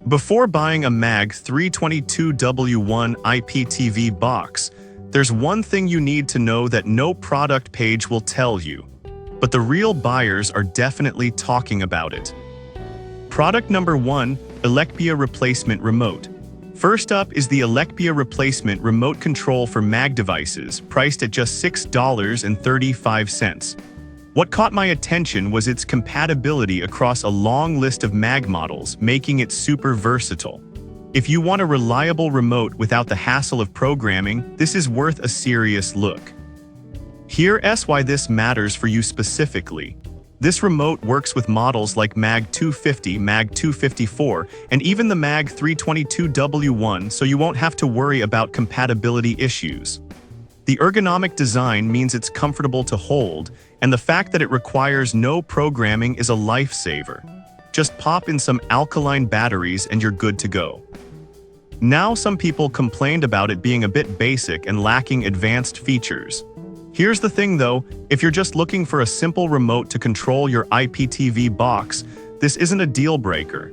Before buying a Mag322W1 IPTV box, there's one thing you need to know that no product page will tell you. But the real buyers are definitely talking about it. Product number 1, Alexa Replacement Remote. First up is the Alexa Replacement Remote Control for Mag devices, priced at just $6.35. What caught my attention was its compatibility across a long list of Mag models, making it super versatile. If you want a reliable remote without the hassle of programming, this is worth a serious look. Here's why this matters for you specifically. This remote works with models like Mag250, Mag254, and even the Mag322W1, so you won't have to worry about compatibility issues. The ergonomic design means it's comfortable to hold, and the fact that it requires no programming is a lifesaver. Just pop in some alkaline batteries and you're good to go. Now, some people complained about it being a bit basic and lacking advanced features. Here's the thing though, if you're just looking for a simple remote to control your IPTV box, this isn't a deal breaker.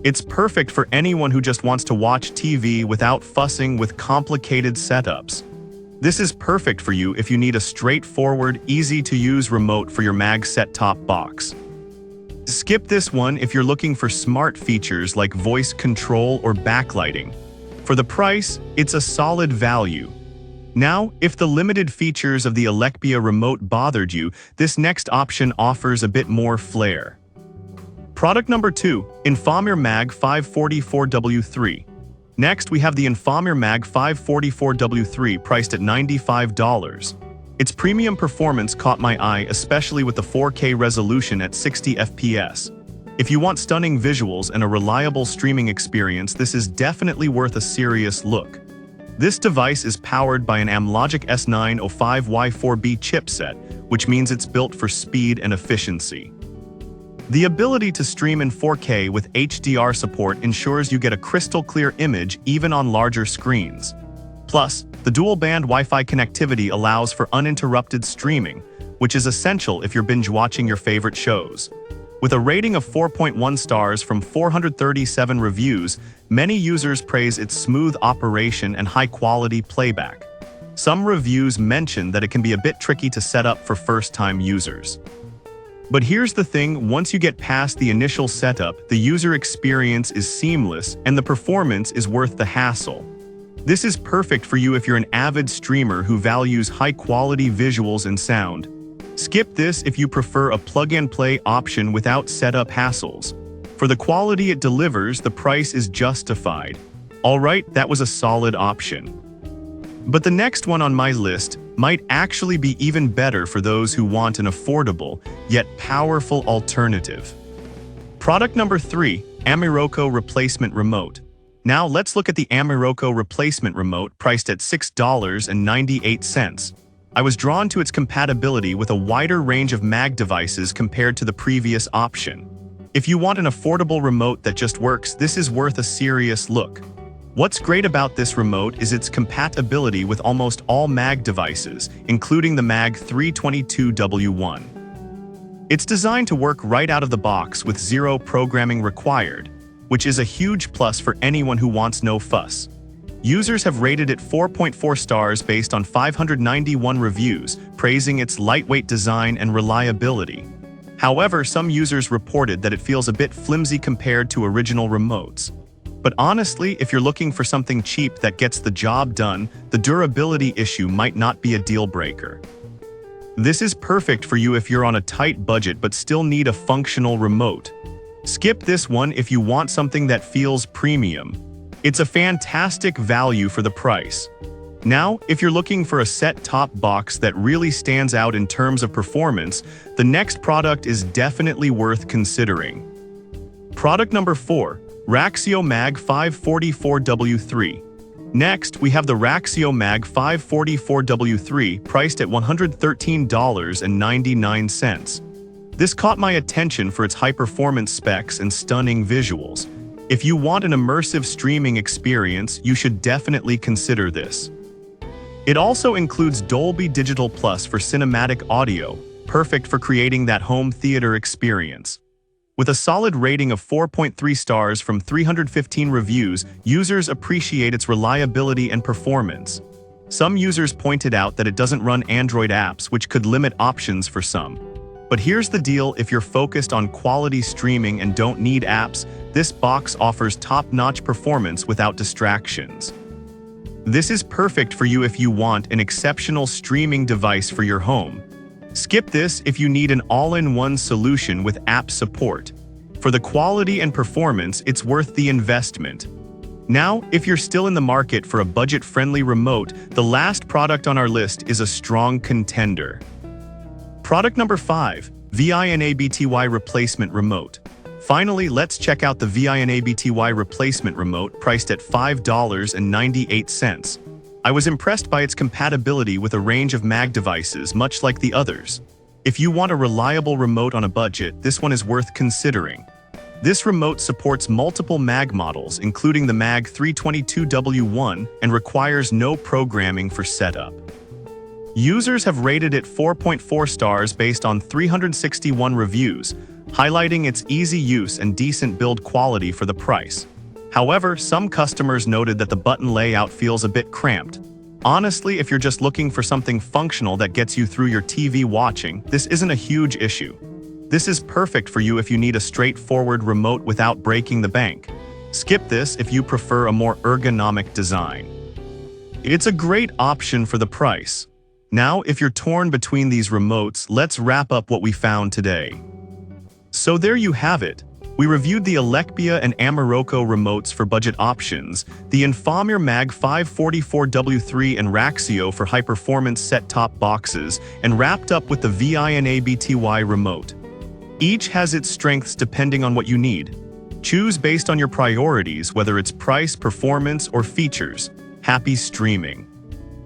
It's perfect for anyone who just wants to watch TV without fussing with complicated setups. This is perfect for you if you need a straightforward, easy-to-use remote for your Mag set-top box. Skip this one if you're looking for smart features like voice control or backlighting. For the price, it's a solid value. Now, if the limited features of the Alexa remote bothered you, this next option offers a bit more flair. Product number 2, Infomir Mag544W3. Next, we have the Infomir Mag544W3 priced at $95. Its premium performance caught my eye, especially with the 4K resolution at 60 FPS. If you want stunning visuals and a reliable streaming experience, this is definitely worth a serious look. This device is powered by an Amlogic S905Y4B chipset, which means it's built for speed and efficiency. The ability to stream in 4K with HDR support ensures you get a crystal-clear image even on larger screens. Plus, the dual-band Wi-Fi connectivity allows for uninterrupted streaming, which is essential if you're binge-watching your favorite shows. With a rating of 4.1 stars from 437 reviews, many users praise its smooth operation and high-quality playback. Some reviews mention that it can be a bit tricky to set up for first-time users. But here's the thing, once you get past the initial setup, the user experience is seamless and the performance is worth the hassle. This is perfect for you if you're an avid streamer who values high-quality visuals and sound. Skip this if you prefer a plug-and-play option without setup hassles. For the quality it delivers, the price is justified. Alright, that was a solid option. But the next one on my list might actually be even better for those who want an affordable, yet powerful alternative. Product number 3, Amiroko Replacement Remote. Now let's look at the Amiroko Replacement Remote priced at $6.98. I was drawn to its compatibility with a wider range of Mag devices compared to the previous option. If you want an affordable remote that just works, this is worth a serious look. What's great about this remote is its compatibility with almost all Mag devices, including the Mag322W1. It's designed to work right out of the box with zero programming required, which is a huge plus for anyone who wants no fuss. Users have rated it 4.4 stars based on 591 reviews, praising its lightweight design and reliability. However, some users reported that it feels a bit flimsy compared to original remotes. But honestly, if you're looking for something cheap that gets the job done, the durability issue might not be a deal breaker. This is perfect for you if you're on a tight budget but still need a functional remote. Skip this one if you want something that feels premium. It's a fantastic value for the price. Now, if you're looking for a set-top box that really stands out in terms of performance, the next product is definitely worth considering. Product number 4, Raxio Mag544W3. Next, we have the Raxio Mag544W3 priced at $113.99. This caught my attention for its high-performance specs and stunning visuals. If you want an immersive streaming experience, you should definitely consider this. It also includes Dolby Digital Plus for cinematic audio, perfect for creating that home theater experience. With a solid rating of 4.3 stars from 315 reviews, users appreciate its reliability and performance. Some users pointed out that it doesn't run Android apps, which could limit options for some. But here's the deal: if you're focused on quality streaming and don't need apps, this box offers top-notch performance without distractions. This is perfect for you if you want an exceptional streaming device for your home. Skip this if you need an all-in-one solution with app support. For the quality and performance, it's worth the investment. Now, if you're still in the market for a budget-friendly remote, the last product on our list is a strong contender. Product number 5, VIN-ABTY Replacement Remote. Finally, let's check out the VIN-ABTY Replacement Remote, priced at $5.98. I was impressed by its compatibility with a range of Mag devices, much like the others. If you want a reliable remote on a budget, this one is worth considering. This remote supports multiple Mag models, including the Mag322W1, and requires no programming for setup. Users have rated it 4.4 stars based on 361 reviews, highlighting its easy use and decent build quality for the price. However, some customers noted that the button layout feels a bit cramped. Honestly, if you're just looking for something functional that gets you through your TV watching, this isn't a huge issue. This is perfect for you if you need a straightforward remote without breaking the bank. Skip this if you prefer a more ergonomic design. It's a great option for the price. Now, if you're torn between these remotes, let's wrap up what we found today. So there you have it. We reviewed the Aleckbia and Amarocco remotes for budget options, the Infomir Mag544W3 and Raxio for high-performance set-top boxes, and wrapped up with the VIN-ABTY remote. Each has its strengths depending on what you need. Choose based on your priorities, whether it's price, performance, or features. Happy streaming!